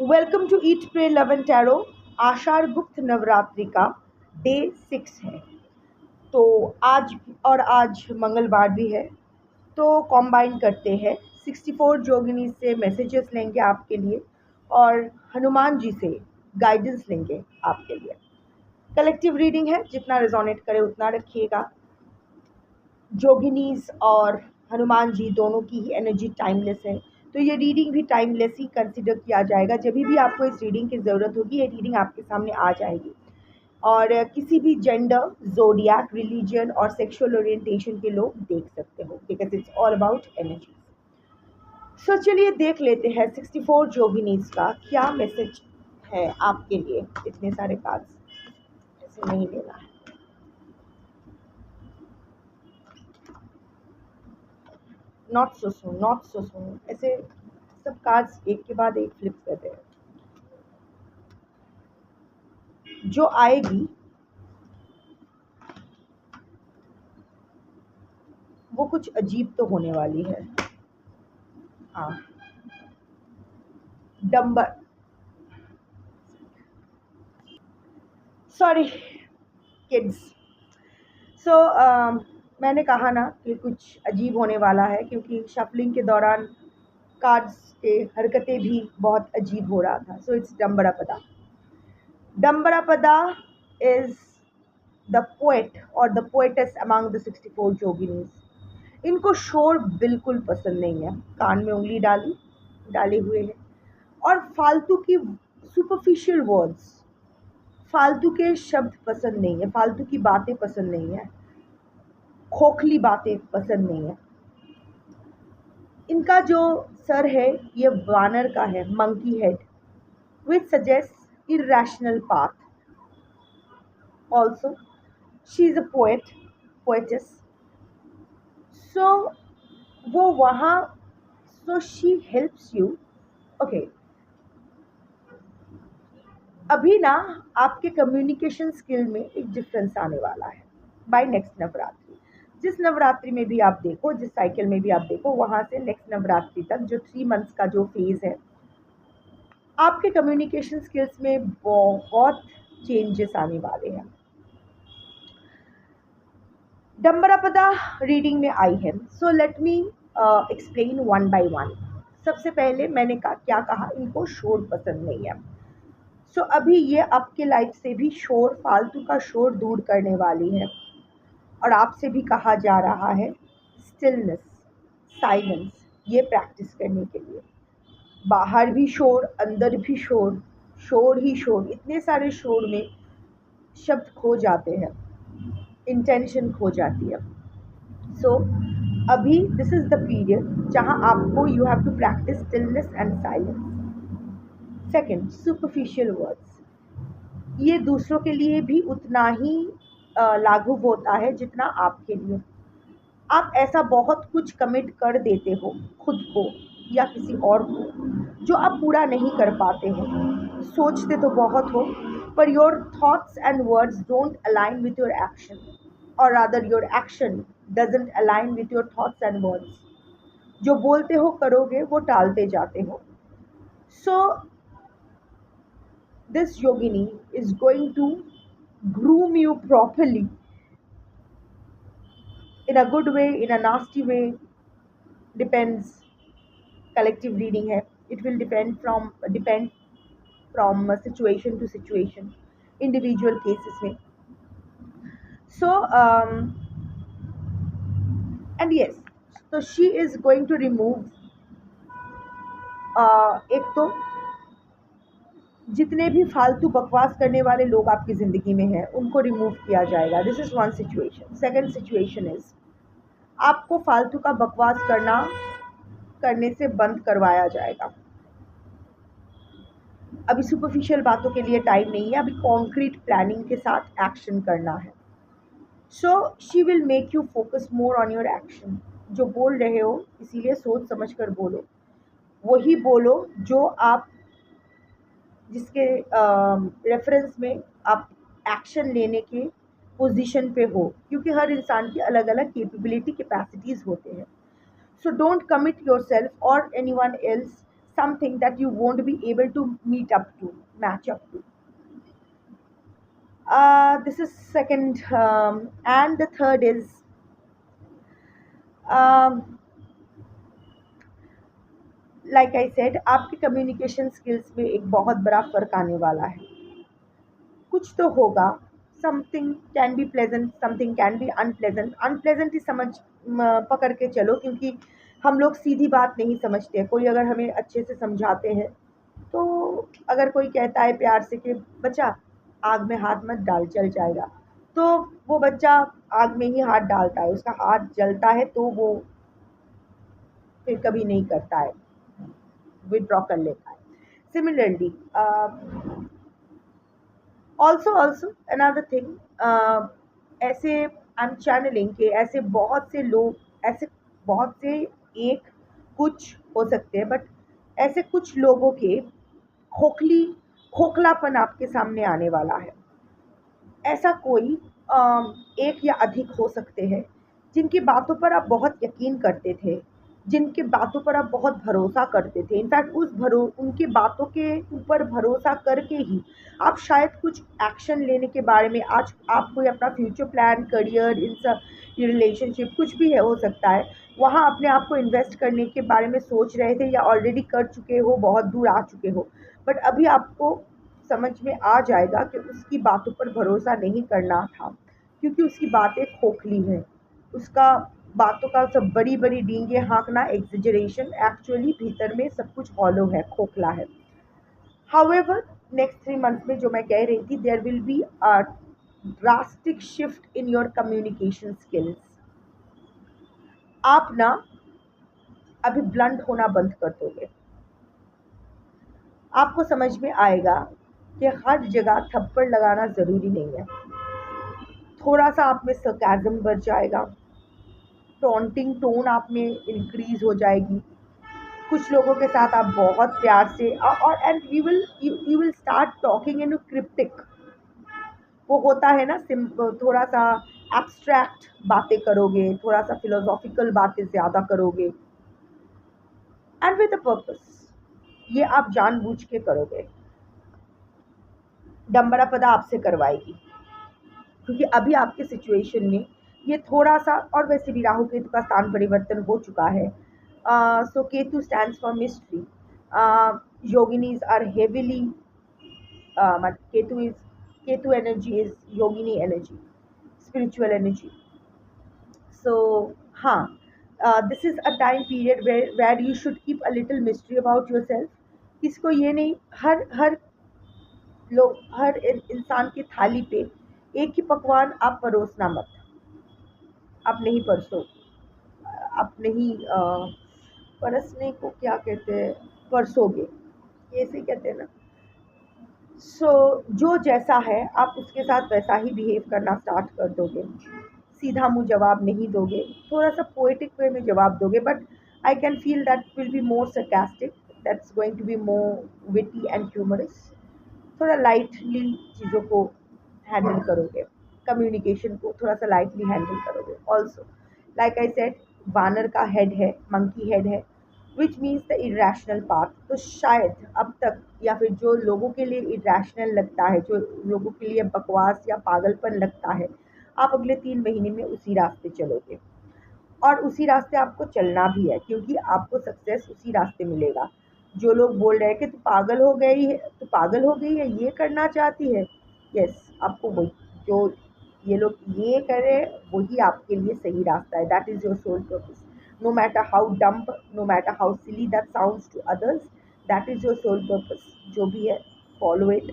Welcome to eat pray love and tarot. Ashadh Gupt Navratri का day 6 है। तो आज मंगलवार भी है। तो कॉम्बाइन करते हैं 64 जोगिनी से मैसेजेस लेंगे आपके लिए और हनुमान जी से गाइडेंस लेंगे आपके लिए। कलेक्टिव रीडिंग है, जितना रिजोनेट करे उतना रखिएगा। जोगिनीज और हनुमान जी दोनों की ही एनर्जी टाइमलेस है, तो ये रीडिंग भी टाइमलेस ही कंसिडर किया जाएगा। जब भी आपको इस रीडिंग की ज़रूरत होगी, ये रीडिंग आपके सामने आ जाएगी। और किसी भी जेंडर, जोडियाक, रिलीजन और सेक्सुअल ओरिएंटेशन के लोग देख सकते हो, because it's all about energy. So चलिए देख लेते हैं 64 जोगिनीज का क्या मैसेज है आपके लिए। इतने सारे कार्ड्स ऐसे नहीं लेना है। नॉट सो सुन ऐसे सब कार्ड्स एक के बाद एक फ्लिप कर रहे हैं। जो आएगी वो कुछ अजीब तो होने वाली है। हाँ, डंबर, सॉरी किड्स। सो मैंने कहा ना कि कुछ अजीब होने वाला है, क्योंकि शफलिंग के दौरान कार्ड्स के हरकतें भी बहुत अजीब हो रहा था। So it's Dambarapada. Dambarapada is the poet और the poetess among the 64 joginis. इनको शोर बिल्कुल पसंद नहीं है। कान में उंगली डाले हुए है और फालतू की सुपरफिशियल वर्ड्स, फालतू के शब्द पसंद नहीं है, फालतू की बातें पसंद नहीं है, खोखली बातें पसंद नहीं है। इनका जो सर है ये वानर का है, monkey head, which suggest irrational path. Also she is a poetess. So वो वहाँ, so she helps you. Okay, अभी ना आपके कम्युनिकेशन स्किल में एक डिफरेंस आने वाला है बाय नेक्स्ट नवरात्रि। जिस नवरात्रि में भी आप देखो, जिस साइकिल में भी आप देखो, वहाँ से नेक्स्ट नवरात्रि तक जो 3 मंथ्स का जो फेज है, आपके कम्युनिकेशन स्किल्स में बहुत चेंजेस आने वाले हैं। डंबरापदा रीडिंग में आई है। So let me explain one by one. सबसे पहले मैंने क्या कहा, इनको शोर पसंद नहीं है। सो अभी ये आपके लाइफ से भी शोर, फालतू का शोर दूर करने वाली है। और आपसे भी कहा जा रहा है स्टिलनेस, साइलेंस, ये प्रैक्टिस करने के लिए। बाहर भी शोर, अंदर भी शोर, शोर ही शोर, इतने सारे शोर में शब्द खो जाते हैं, इंटेंशन खो जाती है। सो अभी दिस इज द पीरियड जहाँ आपको you have to practice stillness and silence. Second, superficial words, ये दूसरों के लिए भी उतना ही लागू होता है जितना आपके लिए। आप ऐसा बहुत कुछ कमिट कर देते हो खुद को या किसी और को, जो आप पूरा नहीं कर पाते हो। सोचते तो बहुत हो, पर your thoughts and words don't align with your action, और rather your action doesn't align with your thoughts and words. जो बोलते हो करोगे वो टालते जाते हो। सो this yogini is going to groom you properly, in a good way, in a nasty way, depends। collective reading है, it will depend from situation to situation, individual cases में। So and yes, so she is going to remove एक तो जितने भी फालतू बकवास करने वाले लोग आपकी ज़िंदगी में हैं उनको रिमूव किया जाएगा। This is one situation. Second situation is आपको फालतू का बकवास करने से बंद करवाया जाएगा। अभी सुपरफिशियल बातों के लिए टाइम नहीं है, अभी कॉन्क्रीट प्लानिंग के साथ एक्शन करना है। So she will make you focus more on your action. जो बोल रहे हो इसीलिए सोच समझ कर बोलो, वही बोलो जो आप, जिसके रेफरेंस में आप एक्शन लेने के पोजीशन पे हो, क्योंकि हर इंसान की अलग अलग कैपेबिलिटी कैपेसिटीज़ होते हैं। So don't commit yourself और anyone else something that you won't be able to match up to. This is second, and the third is, um, like I said, आपके communication skills में एक बहुत बड़ा फ़र्क आने वाला है। कुछ तो होगा, something can be pleasant, something can be unpleasant. Unpleasant ही समझ पकड़ के चलो, क्योंकि हम लोग सीधी बात नहीं समझते हैं। कोई अगर हमें अच्छे से समझाते हैं, तो अगर कोई कहता है प्यार से कि बच्चा आग में हाथ मत डाल, जल जाएगा, तो वो बच्चा आग में ही हाथ डालता है, उसका हाथ जलता है, तो वो फिर कभी नहीं करता है, विदड्रॉ कर लेता है। सिमिलरली, ऑल्सो अनदर थिंग, ऐसे आई एम चैनलिंग के ऐसे बहुत से लोग, ऐसे बहुत से, एक कुछ हो सकते हैं, बट ऐसे कुछ लोगों के खोखलापन आपके सामने आने वाला है। ऐसा कोई एक या अधिक हो सकते हैं जिनकी बातों पर आप बहुत यकीन करते थे, जिनकी बातों पर आप बहुत भरोसा करते थे। इनफैक्ट उनकी बातों के ऊपर भरोसा करके ही आप शायद कुछ एक्शन लेने के बारे में, आज आप कोई अपना फ्यूचर प्लान, करियर, इन सब, ये रिलेशनशिप कुछ भी है, हो सकता है वहाँ अपने आप को इन्वेस्ट करने के बारे में सोच रहे थे, या ऑलरेडी कर चुके हो, बहुत दूर आ चुके हो। बट अभी आपको समझ में आ जाएगा कि उसकी बातों पर भरोसा नहीं करना था, क्योंकि उसकी बातें खोखली हैं। उसका बातों का सब बड़ी बड़ी डींगे हाँकना, एग्जेजरेशन, एक्चुअली भीतर में सब कुछ हॉलो है, खोखला है। हाउएवर, नेक्स्ट 3 मंथ्स में जो मैं कह रही थी, there will be a drastic shift in your communication skills. आप ना अभी ब्लंट होना बंद कर दोगे। आपको समझ में आएगा कि हर जगह थप्पड़ लगाना ज़रूरी नहीं है। थोड़ा सा आप में सरकाज़म बढ़ जाएगा, टॉन्टिंग टोन आप में इंक्रीज हो जाएगी। कुछ लोगों के साथ आप बहुत प्यार से, और and you will start talking in cryptic. वो होता है ना, थोड़ा सा एब्स्ट्रैक्ट बातें करोगे, थोड़ा सा फिलोसॉफिकल बातें ज़्यादा करोगे, एंड विद अ पर्पस। ये आप जानबूझ के करोगे, डंबरापदा आपसे करवाएगी, क्योंकि अभी आपके सिचुएशन में ये थोड़ा सा, और वैसे भी राहु केतु का स्थान परिवर्तन हो चुका है। So Ketu stands for mystery. Yoginis are heavily, Ketu energy is yogini energy, spiritual energy. So हाँ, this is a time period where you should keep a little mystery about yourself. किसको ये नहीं, हर हर लोग, हर इंसान की थाली पे एक ही पकवान आप परोसना मत। आप नहीं परसो, आप नहीं, परसने को क्या कहते हैं, परसोगे, ऐसे कहते हैं ना। सो जो जैसा है आप उसके साथ वैसा ही बिहेव करना स्टार्ट कर दोगे। सीधा मुंह जवाब नहीं दोगे, थोड़ा सा पोएटिक वे में जवाब दोगे, but I can feel that will be more sarcastic, that's going to be more witty and humorous. थोड़ा लाइटली चीज़ों को हैंडल करोगे, कम्युनिकेशन को थोड़ा सा लाइटली हैंडल करोगे। ऑल्सो, लाइक आई सेड, वानर का हेड है, मंकी हेड है, which means the irrational path. तो शायद अब तक, या फिर जो लोगों के लिए इरेशनल लगता है, जो लोगों के लिए बकवास या पागलपन लगता है, आप अगले 3 महीने में उसी रास्ते चलोगे, और उसी रास्ते आपको चलना भी है, क्योंकि आपको सक्सेस उसी रास्ते मिलेगा। जो लोग बोल रहे हैं कि तू पागल हो गई है, तू पागल हो गई है, ये करना चाहती है, यस, आपको वही, जो ये लोग ये कर रहे हैं, वही आपके लिए सही रास्ता है। That is your soul purpose. No matter how dumb, no matter how silly that sounds to others, that is your soul purpose. जो भी है, follow it,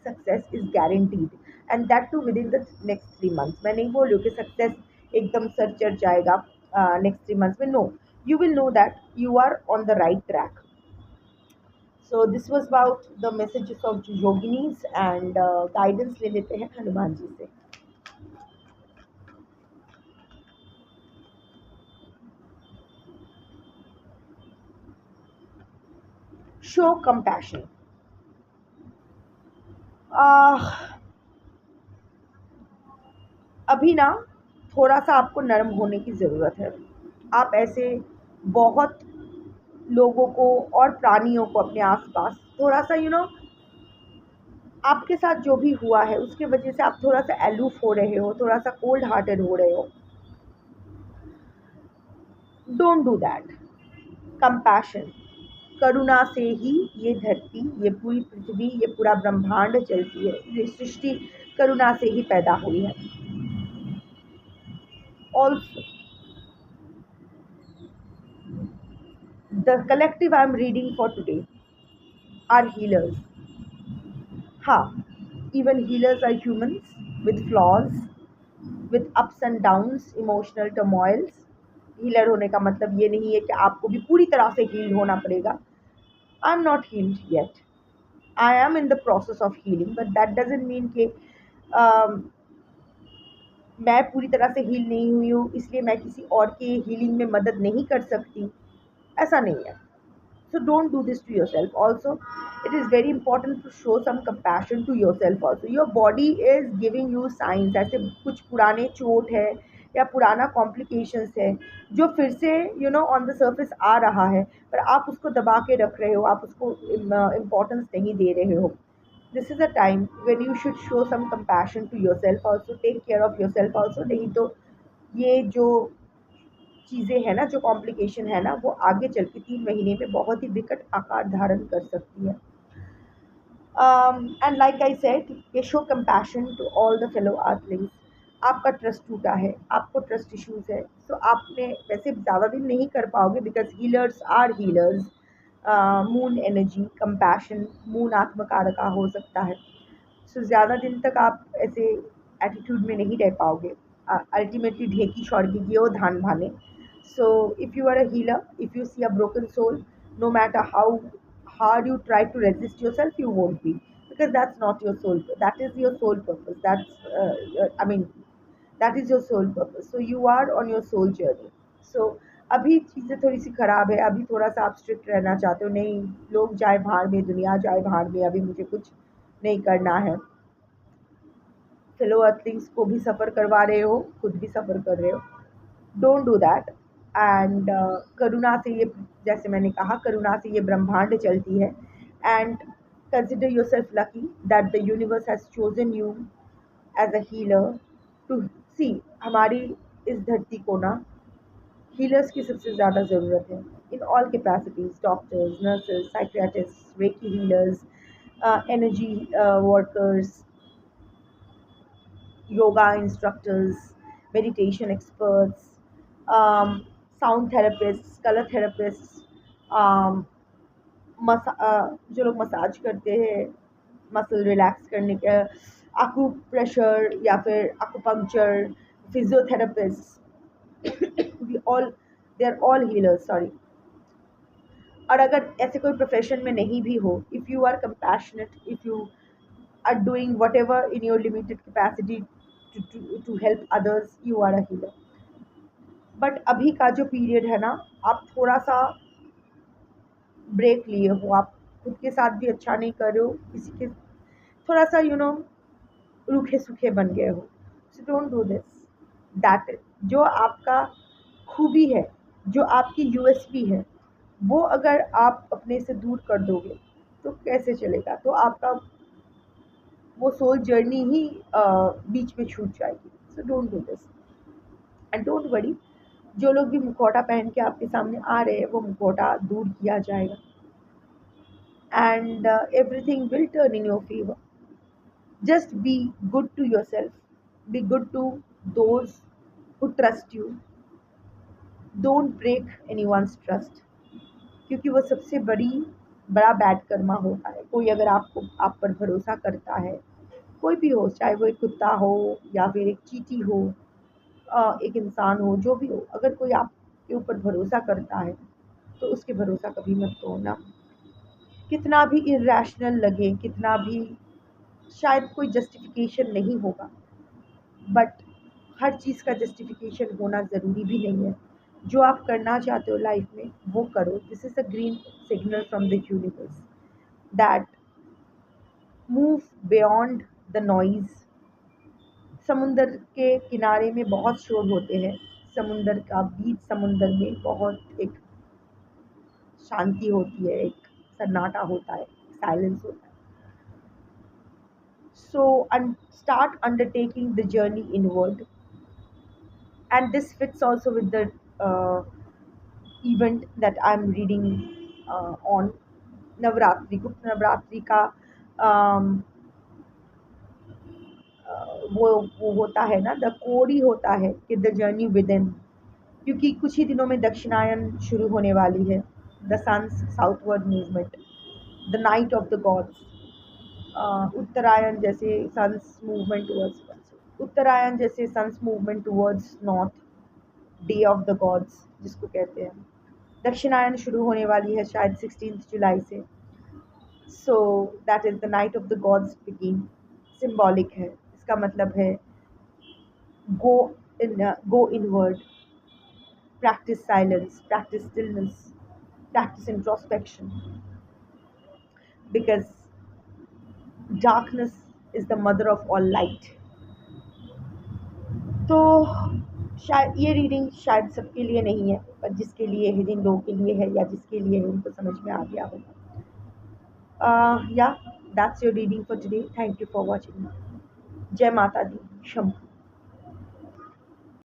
success is guaranteed, and that too within the next 3 months. मैं नहीं बोल रही हूँ कि success एकदम सर चढ़ जाएगा नेक्स्ट 3 मंथ्स में, no, you will know that you are on the right track. So this was about the messages of yoginis, and guidance ले लेते हैं हनुमान जी से। Show compassion. अभी ना थोड़ा सा आपको नर्म होने की ज़रूरत है। आप ऐसे बहुत लोगों को और प्राणियों को अपने आसपास थोड़ा सा आपके साथ जो भी हुआ है उसके वजह से आप थोड़ा सा एलूफ हो रहे हो, थोड़ा सा कोल्ड हार्टेड हो रहे हो, डोंट डू दैट। कंपैशन, करुणा से ही ये धरती, ये पूरी पृथ्वी, ये पूरा ब्रह्मांड चलती है, ये सृष्टि करुणा से ही पैदा हुई है। Also the collective I am reading for today are healers. हाँ, even healers are humans with flaws, with ups and downs, emotional turmoils. Healer होने का मतलब ये नहीं है कि आपको भी पूरी तरह से हील होना पड़ेगा। I am not healed yet, I am in the process of healing, but that doesn't mean कि मैं पूरी तरह से हील नहीं हुई हूँ इसलिए मैं किसी और के हीलिंग में मदद नहीं कर सकती, ऐसा नहीं है। So don't do this to yourself. Also, it is very important to show some compassion to yourself also. Your body is giving you signs, ऐसे कुछ पुराने चोट है या पुराना कॉम्प्लिकेशंस है जो फिर से ऑन द सर्फेस आ रहा है, पर आप उसको दबा के रख रहे हो, आप उसको इम्पोर्टेंस नहीं दे रहे हो। This is a time when you should show some compassion to yourself also, take care of yourself also, नहीं तो ये जो चीज़ें हैं ना, जो कॉम्प्लिकेशन है ना, वो आगे चल के 3 महीने में बहुत ही विकट आकार धारण कर सकती है। एंड लाइक आई सेड, ये show compassion to all the fellow earthlings. आपका ट्रस्ट टूटा है, आपको ट्रस्ट इश्यूज है, तो आपने वैसे ज़्यादा दिन नहीं कर पाओगे because healers are healers. Moon energy compassion, moon आत्मकारका हो सकता है, सो ज़्यादा दिन तक आप ऐसे एटीट्यूड में नहीं रह पाओगे। अल्टीमेटली ढेकी स्वर्गी ओ धान भाने। So if you are a healer, if you see a broken soul, no matter how hard you try to resist yourself, you won't be, because that's not your soul. That is your soul purpose. I mean, that is your soul purpose. So you are on your soul journey. So अभी चीज़ें थोड़ी सी ख़राब है, अभी थोड़ा सा आप strict रहना चाहते हो, नहीं लोग जाए भाड़ में, दुनिया जाए भाड़ में, अभी मुझे कुछ नहीं करना है। फेलो अर्थलिंग्स को भी सफ़र करवा रहे हो, खुद भी सफ़र कर रहे हो, डोंट डू दैट। एंड करुणा से ये, जैसे मैंने कहा, करुणा से ये ब्रह्मांड चलती है। And consider yourself lucky that the universe has chosen you as a healer to see. हमारी इस धरती को ना हीलर्स की सबसे ज़्यादा ज़रूरत है, in all capacities, doctors, nurses, psychiatrist, reiki healers, energy workers, yoga instructors, meditation experts, sound therapists, color therapists, जो लोग मसाज करते हैं मसल रिलैक्स करने के, आकू प्रेशर या फिर acupuncture, physiotherapist, we all, they are all healers, sorry. और अगर ऐसे कोई प्रोफेशन में नहीं भी हो, if you are compassionate, if you are doing whatever in your limited capacity to help others, you are a healer. But अभी का जो पीरियड है ना, आप थोड़ा सा ब्रेक लिए हो, आप खुद के साथ भी अच्छा नहीं कर रहे हो, किसी के थोड़ा सा रूखे सूखे बन गए हो। So don't do this. That जो आपका खूबी है, जो आपकी यूएसपी है, वो अगर आप अपने से दूर कर दोगे तो कैसे चलेगा? तो आपका वो सोल जर्नी ही बीच में छूट जाएगी। So don't do this and don't worry. जो लोग भी मुखौटा पहन के आपके सामने आ रहे हैं, वो मुखौटा दूर किया जाएगा and everything will turn in your favour. Just be good to yourself, be good to those who trust you, don't break anyone's trust, क्योंकि वो सबसे बड़ा बैड कर्मा होता है। कोई अगर आप पर भरोसा करता है, कोई भी हो, चाहे वो एक कुत्ता हो या फिर एक चींटी हो, एक इंसान हो, जो भी हो, अगर कोई आपके ऊपर भरोसा करता है तो उसके भरोसा कभी मत तोड़ना। कितना भी इरेशनल लगे, कितना भी शायद कोई जस्टिफिकेशन नहीं होगा, बट हर चीज़ का जस्टिफिकेशन होना ज़रूरी भी नहीं है। जो आप करना चाहते हो लाइफ में वो करो। This is a green signal from the universe that move beyond the noise. समुंदर के किनारे में बहुत शोर होते हैं, समुंदर का बीच, समुंदर में बहुत एक शांति होती है, एक सन्नाटा होता है, साइलेंस होता है. So and start undertaking the journey inward, and this fits also with the uh, event that I'm reading on Navratri, गुप्त नवरात्रि का um, वो होता है ना, द कोड ही होता है कि द जर्नी विद इन, क्योंकि कुछ ही दिनों में दक्षिणायन शुरू होने वाली है, the sun's southward movement, the night of the gods. Uttarayan जैसे सन्स मूवमेंट टूवर्ड्स, उत्तरायण जैसे sun's movement towards north, day of the gods जिसको कहते हैं. दक्षिणायन शुरू होने वाली है शायद 16 जुलाई से. So that is the night of the God's begin. Symbolic है, इसका मतलब है go inward, practice silence, practice stillness, practice introspection, because darkness is the mother of all light. तो शायद ये रीडिंग शायद सबके लिए नहीं है, पर जिसके लिए है, जिन लोगों के लिए है या जिसके लिए है उनको समझ में आ गया होगा. या that's your reading for today. Thank you for watching. जय माता दी. शंभू.